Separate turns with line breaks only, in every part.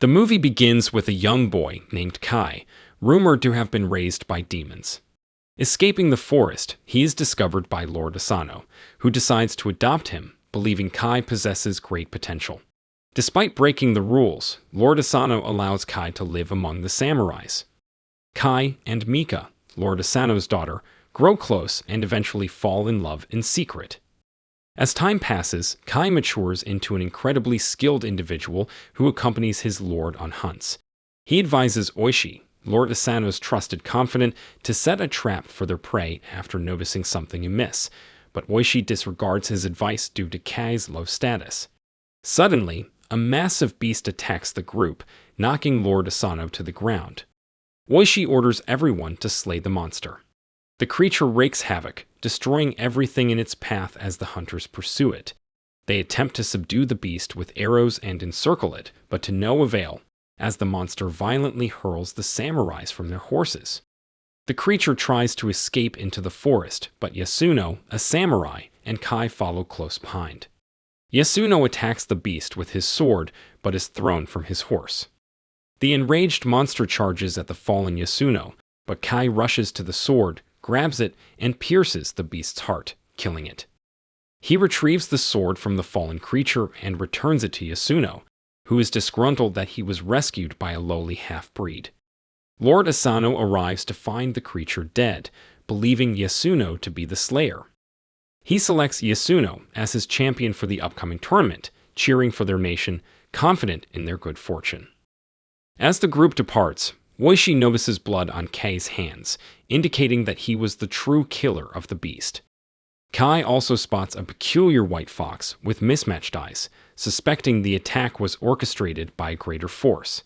The movie begins with a young boy named Kai, rumored to have been raised by demons. Escaping the forest, he is discovered by Lord Asano, who decides to adopt him, believing Kai possesses great potential. Despite breaking the rules, Lord Asano allows Kai to live among the samurais. Kai and Mika, Lord Asano's daughter, grow close and eventually fall in love in secret. As time passes, Kai matures into an incredibly skilled individual who accompanies his lord on hunts. He advises Oishi, Lord Asano's trusted confidant, to set a trap for their prey after noticing something amiss, but Oishi disregards his advice due to Kai's low status. Suddenly, a massive beast attacks the group, knocking Lord Asano to the ground. Oishi orders everyone to slay the monster. The creature wreaks havoc, destroying everything in its path as the hunters pursue it. They attempt to subdue the beast with arrows and encircle it, but to no avail, as the monster violently hurls the samurais from their horses. The creature tries to escape into the forest, but Yasuno, a samurai, and Kai follow close behind. Yasuno attacks the beast with his sword, but is thrown from his horse. The enraged monster charges at the fallen Yasuno, but Kai rushes to the sword, grabs it, and pierces the beast's heart, killing it. He retrieves the sword from the fallen creature and returns it to Yasuno, who is disgruntled that he was rescued by a lowly half-breed. Lord Asano arrives to find the creature dead, believing Yasuno to be the slayer. He selects Yasuno as his champion for the upcoming tournament, cheering for their nation, confident in their good fortune. As the group departs, Oishi notices blood on Kai's hands, indicating that he was the true killer of the beast. Kai also spots a peculiar white fox with mismatched eyes, suspecting the attack was orchestrated by a greater force.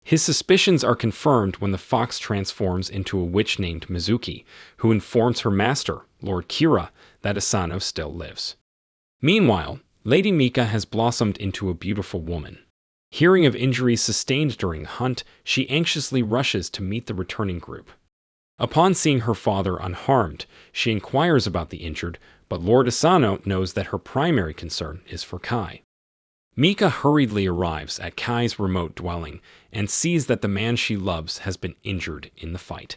His suspicions are confirmed when the fox transforms into a witch named Mizuki, who informs her master, Lord Kira, that Asano still lives. Meanwhile, Lady Mika has blossomed into a beautiful woman. Hearing of injuries sustained during the hunt, she anxiously rushes to meet the returning group. Upon seeing her father unharmed, she inquires about the injured, but Lord Asano knows that her primary concern is for Kai. Mika hurriedly arrives at Kai's remote dwelling and sees that the man she loves has been injured in the fight.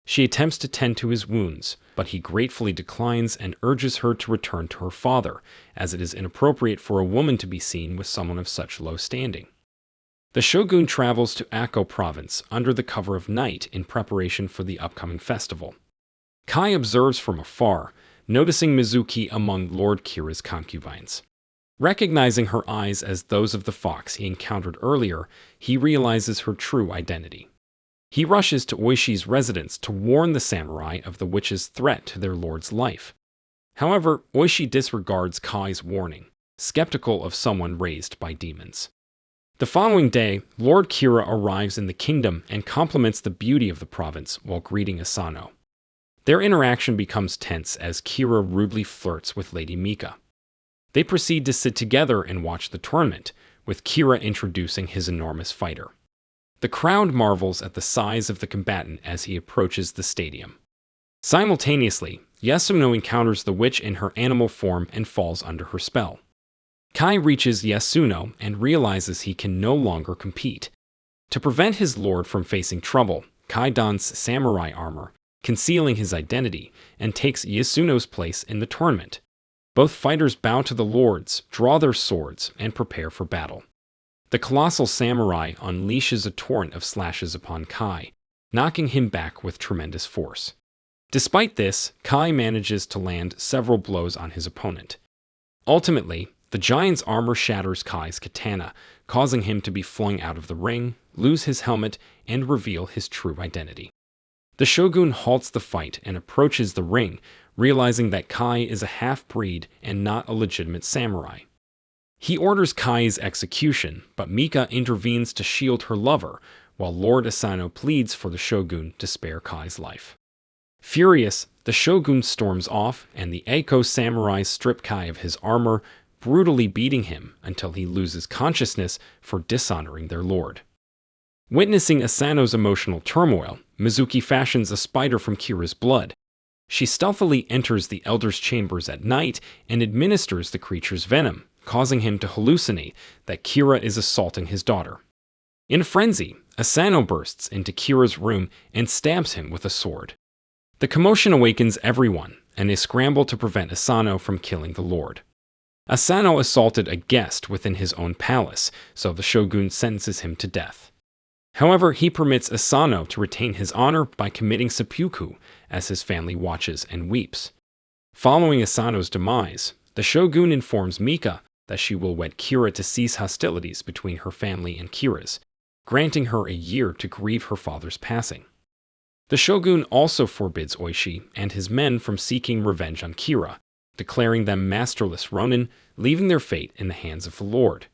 She attempts to tend to his wounds, but he gratefully declines and urges her to return to her father, as it is inappropriate for a woman to be seen with someone of such low standing. The Shogun travels to Akko province under the cover of night in preparation for the upcoming festival. Kai observes from afar, noticing Mizuki among Lord Kira's concubines. Recognizing her eyes as those of the fox he encountered earlier, he realizes her true identity. He rushes to Oishi's residence to warn the samurai of the witch's threat to their lord's life. However, Oishi disregards Kai's warning, skeptical of someone raised by demons. The following day, Lord Kira arrives in the kingdom and compliments the beauty of the province while greeting Asano. Their interaction becomes tense as Kira rudely flirts with Lady Mika. They proceed to sit together and watch the tournament, with Kira introducing his enormous fighter. The crowd marvels at the size of the combatant as he approaches the stadium. Simultaneously, Yasuno encounters the witch in her animal form and falls under her spell. Kai reaches Yasuno and realizes he can no longer compete. To prevent his lord from facing trouble, Kai dons samurai armor, concealing his identity, and takes Yasuno's place in the tournament. Both fighters bow to the lords, draw their swords, and prepare for battle. The colossal samurai unleashes a torrent of slashes upon Kai, knocking him back with tremendous force. Despite this, Kai manages to land several blows on his opponent. Ultimately, the giant's armor shatters Kai's katana, causing him to be flung out of the ring, lose his helmet, and reveal his true identity. The shogun halts the fight and approaches the ring, realizing that Kai is a half-breed and not a legitimate samurai. He orders Kai's execution, but Mika intervenes to shield her lover, while Lord Asano pleads for the shogun to spare Kai's life. Furious, the shogun storms off, and the Eiko samurais strip Kai of his armor, brutally beating him until he loses consciousness for dishonoring their lord. Witnessing Asano's emotional turmoil, Mizuki fashions a spider from Kira's blood. She stealthily enters the elder's chambers at night and administers the creature's venom, causing him to hallucinate that Kira is assaulting his daughter. In a frenzy, Asano bursts into Kira's room and stabs him with a sword. The commotion awakens everyone, and they scramble to prevent Asano from killing the Lord. Asano assaulted a guest within his own palace, so the Shogun sentences him to death. However, he permits Asano to retain his honor by committing seppuku as his family watches and weeps. Following Asano's demise, the Shogun informs Mika that she will wed Kira to cease hostilities between her family and Kira's, granting her a year to grieve her father's passing. The Shogun also forbids Oishi and his men from seeking revenge on Kira, declaring them masterless Ronin, leaving their fate in the hands of the Lord.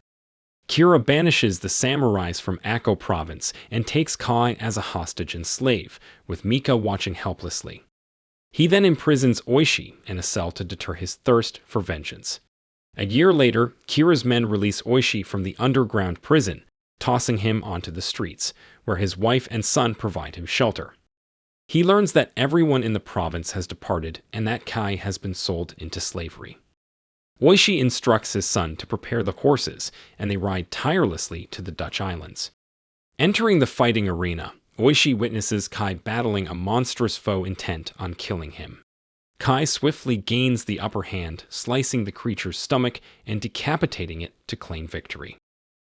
Kira banishes the samurais from Akko province and takes Kai as a hostage and slave, with Mika watching helplessly. He then imprisons Oishi in a cell to deter his thirst for vengeance. A year later, Kira's men release Oishi from the underground prison, tossing him onto the streets, where his wife and son provide him shelter. He learns that everyone in the province has departed and that Kai has been sold into slavery. Oishi instructs his son to prepare the horses, and they ride tirelessly to the Dutch islands. Entering the fighting arena, Oishi witnesses Kai battling a monstrous foe intent on killing him. Kai swiftly gains the upper hand, slicing the creature's stomach and decapitating it to claim victory.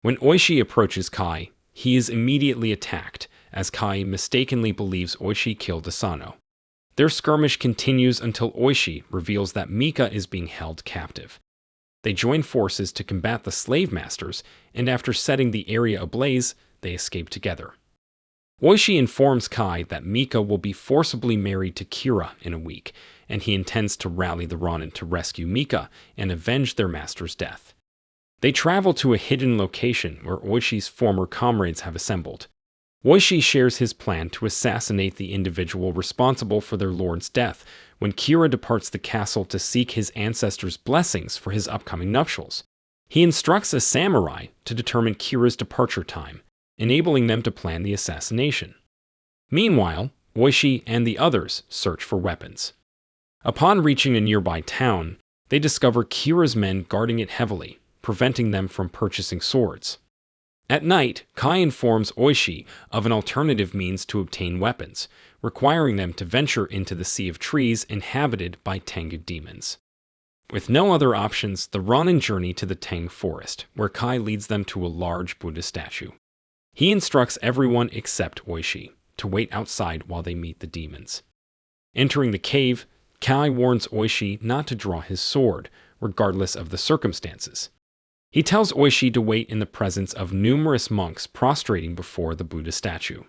When Oishi approaches Kai, he is immediately attacked, as Kai mistakenly believes Oishi killed Asano. Their skirmish continues until Oishi reveals that Mika is being held captive. They join forces to combat the slave masters, and after setting the area ablaze, they escape together. Oishi informs Kai that Mika will be forcibly married to Kira in a week, and he intends to rally the Ronin to rescue Mika and avenge their master's death. They travel to a hidden location where Oishi's former comrades have assembled. Oishi shares his plan to assassinate the individual responsible for their lord's death when Kira departs the castle to seek his ancestors' blessings for his upcoming nuptials. He instructs a samurai to determine Kira's departure time, enabling them to plan the assassination. Meanwhile, Oishi and the others search for weapons. Upon reaching a nearby town, they discover Kira's men guarding it heavily, preventing them from purchasing swords. At night, Kai informs Oishi of an alternative means to obtain weapons, requiring them to venture into the Sea of Trees inhabited by Tengu demons. With no other options, the Ronin journey to the Tengu forest, where Kai leads them to a large Buddha statue. He instructs everyone except Oishi to wait outside while they meet the demons. Entering the cave, Kai warns Oishi not to draw his sword, regardless of the circumstances. He tells Oishi to wait in the presence of numerous monks prostrating before the Buddha statue.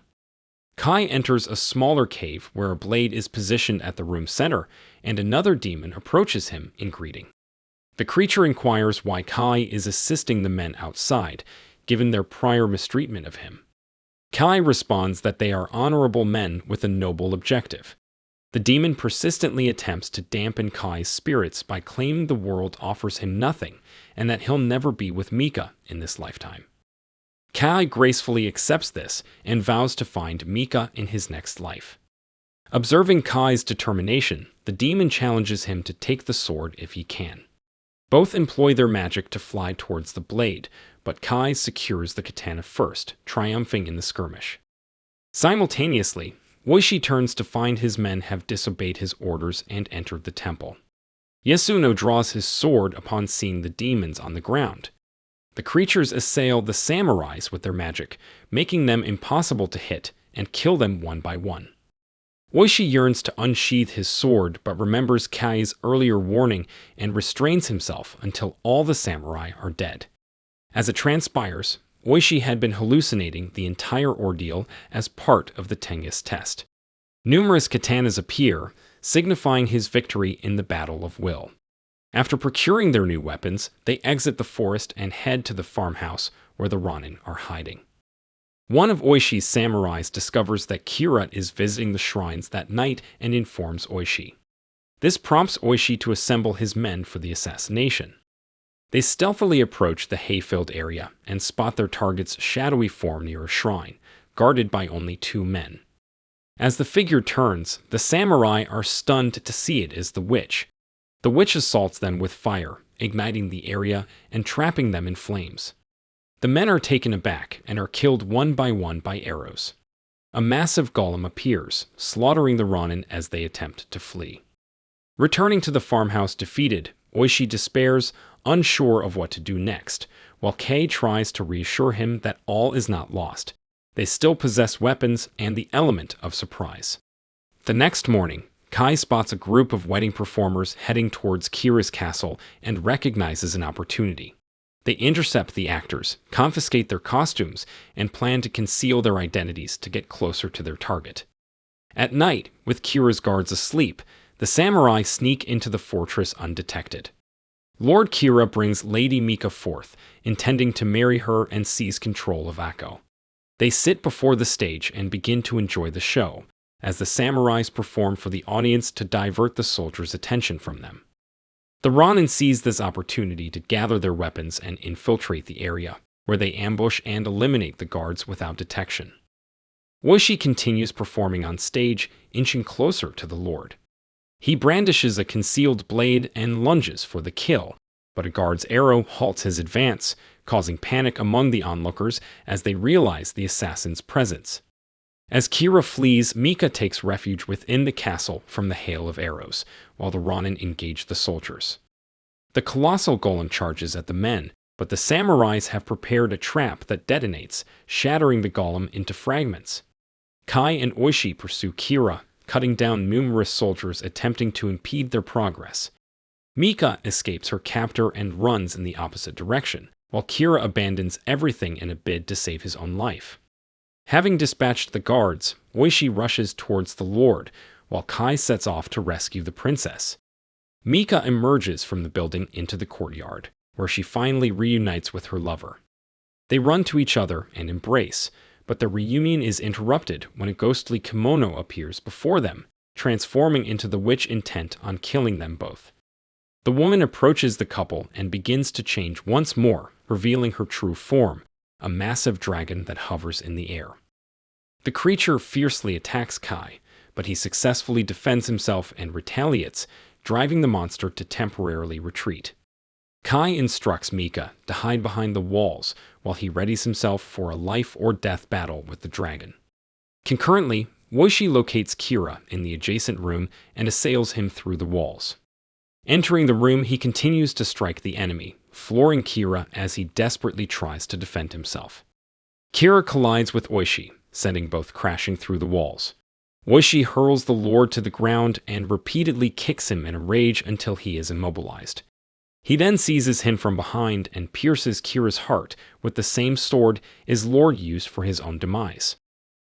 Kai enters a smaller cave where a blade is positioned at the room's center, and another demon approaches him in greeting. The creature inquires why Kai is assisting the men outside, given their prior mistreatment of him. Kai responds that they are honorable men with a noble objective. The demon persistently attempts to dampen Kai's spirits by claiming the world offers him nothing and that he'll never be with Mika in this lifetime. Kai gracefully accepts this and vows to find Mika in his next life. Observing Kai's determination, the demon challenges him to take the sword if he can. Both employ their magic to fly towards the blade, but Kai secures the katana first, triumphing in the skirmish. Simultaneously, Oishi turns to find his men have disobeyed his orders and entered the temple. Yasuno draws his sword upon seeing the demons on the ground. The creatures assail the samurais with their magic, making them impossible to hit and kill them one by one. Oishi yearns to unsheath his sword but remembers Kai's earlier warning and restrains himself until all the samurai are dead. As it transpires, Oishi had been hallucinating the entire ordeal as part of the Tengu's test. Numerous katanas appear, signifying his victory in the Battle of Will. After procuring their new weapons, they exit the forest and head to the farmhouse where the Ronin are hiding. One of Oishi's samurais discovers that Kira is visiting the shrines that night and informs Oishi. This prompts Oishi to assemble his men for the assassination. They stealthily approach the hay-filled area and spot their target's shadowy form near a shrine, guarded by only 2 men. As the figure turns, the samurai are stunned to see it as the witch. The witch assaults them with fire, igniting the area and trapping them in flames. The men are taken aback and are killed one by arrows. A massive golem appears, slaughtering the Ronin as they attempt to flee. Returning to the farmhouse defeated, Oishi despairs, unsure of what to do next, while Kei tries to reassure him that all is not lost. They still possess weapons and the element of surprise. The next morning, Kai spots a group of wedding performers heading towards Kira's castle and recognizes an opportunity. They intercept the actors, confiscate their costumes, and plan to conceal their identities to get closer to their target. At night, with Kira's guards asleep, the samurai sneak into the fortress undetected. Lord Kira brings Lady Mika forth, intending to marry her and seize control of Akko. They sit before the stage and begin to enjoy the show, as the samurais perform for the audience to divert the soldiers' attention from them. The Ronin seize this opportunity to gather their weapons and infiltrate the area, where they ambush and eliminate the guards without detection. Oishi continues performing on stage, inching closer to the Lord. He brandishes a concealed blade and lunges for the kill, but a guard's arrow halts his advance, causing panic among the onlookers as they realize the assassin's presence. As Kira flees, Mika takes refuge within the castle from the hail of arrows, while the Ronin engage the soldiers. The colossal golem charges at the men, but the samurais have prepared a trap that detonates, shattering the golem into fragments. Kai and Oishi pursue Kira, cutting down numerous soldiers attempting to impede their progress. Mika escapes her captor and runs in the opposite direction, while Kira abandons everything in a bid to save his own life. Having dispatched the guards, Oishi rushes towards the Lord, while Kai sets off to rescue the princess. Mika emerges from the building into the courtyard, where she finally reunites with her lover. They run to each other and embrace, but the reunion is interrupted when a ghostly kimono appears before them, transforming into the witch intent on killing them both. The woman approaches the couple and begins to change once more, revealing her true form, a massive dragon that hovers in the air. The creature fiercely attacks Kai, but he successfully defends himself and retaliates, driving the monster to temporarily retreat. Kai instructs Mika to hide behind the walls while he readies himself for a life-or-death battle with the dragon. Concurrently, Oishi locates Kira in the adjacent room and assails him through the walls. Entering the room, he continues to strike the enemy, flooring Kira as he desperately tries to defend himself. Kira collides with Oishi, sending both crashing through the walls. Oishi hurls the Lord to the ground and repeatedly kicks him in a rage until he is immobilized. He then seizes him from behind and pierces Kira's heart with the same sword his Lord used for his own demise.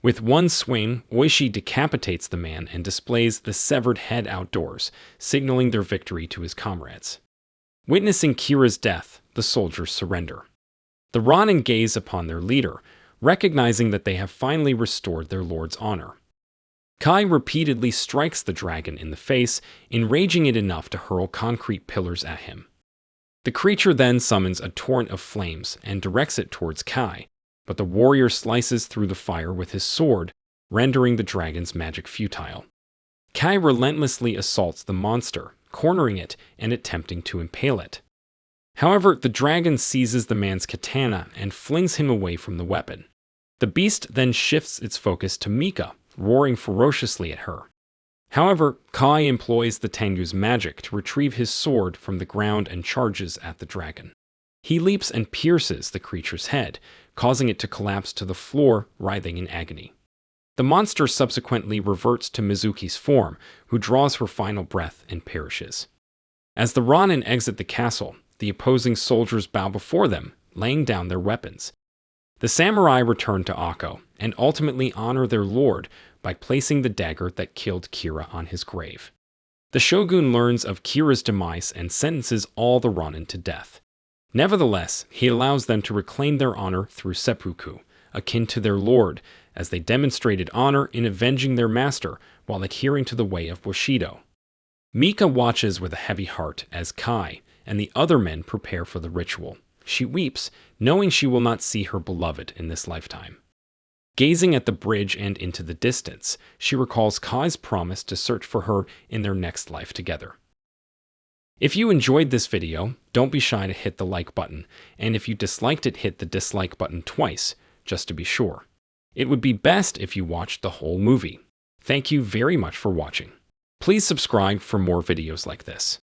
With one swing, Oishi decapitates the man and displays the severed head outdoors, signaling their victory to his comrades. Witnessing Kira's death, the soldiers surrender. The Ronin gaze upon their leader, recognizing that they have finally restored their lord's honor. Kai repeatedly strikes the dragon in the face, enraging it enough to hurl concrete pillars at him. The creature then summons a torrent of flames and directs it towards Kai, but the warrior slices through the fire with his sword, rendering the dragon's magic futile. Kai relentlessly assaults the monster, cornering it and attempting to impale it. However, the dragon seizes the man's katana and flings him away from the weapon. The beast then shifts its focus to Mika, roaring ferociously at her. However, Kai employs the Tengu's magic to retrieve his sword from the ground and charges at the dragon. He leaps and pierces the creature's head, causing it to collapse to the floor, writhing in agony. The monster subsequently reverts to Mizuki's form, who draws her final breath and perishes. As the Ronin exit the castle, the opposing soldiers bow before them, laying down their weapons. The samurai return to Akko and ultimately honor their lord by placing the dagger that killed Kira on his grave. The shogun learns of Kira's demise and sentences all the Ronin to death. Nevertheless, he allows them to reclaim their honor through seppuku, akin to their lord, as they demonstrated honor in avenging their master while adhering to the way of Bushido. Mika watches with a heavy heart as Kai and the other men prepare for the ritual. She weeps, knowing she will not see her beloved in this lifetime. Gazing at the bridge and into the distance, she recalls Kai's promise to search for her in their next life together. If you enjoyed this video, don't be shy to hit the like button, and if you disliked it, hit the dislike button twice, just to be sure. It would be best if you watched the whole movie. Thank you very much for watching. Please subscribe for more videos like this.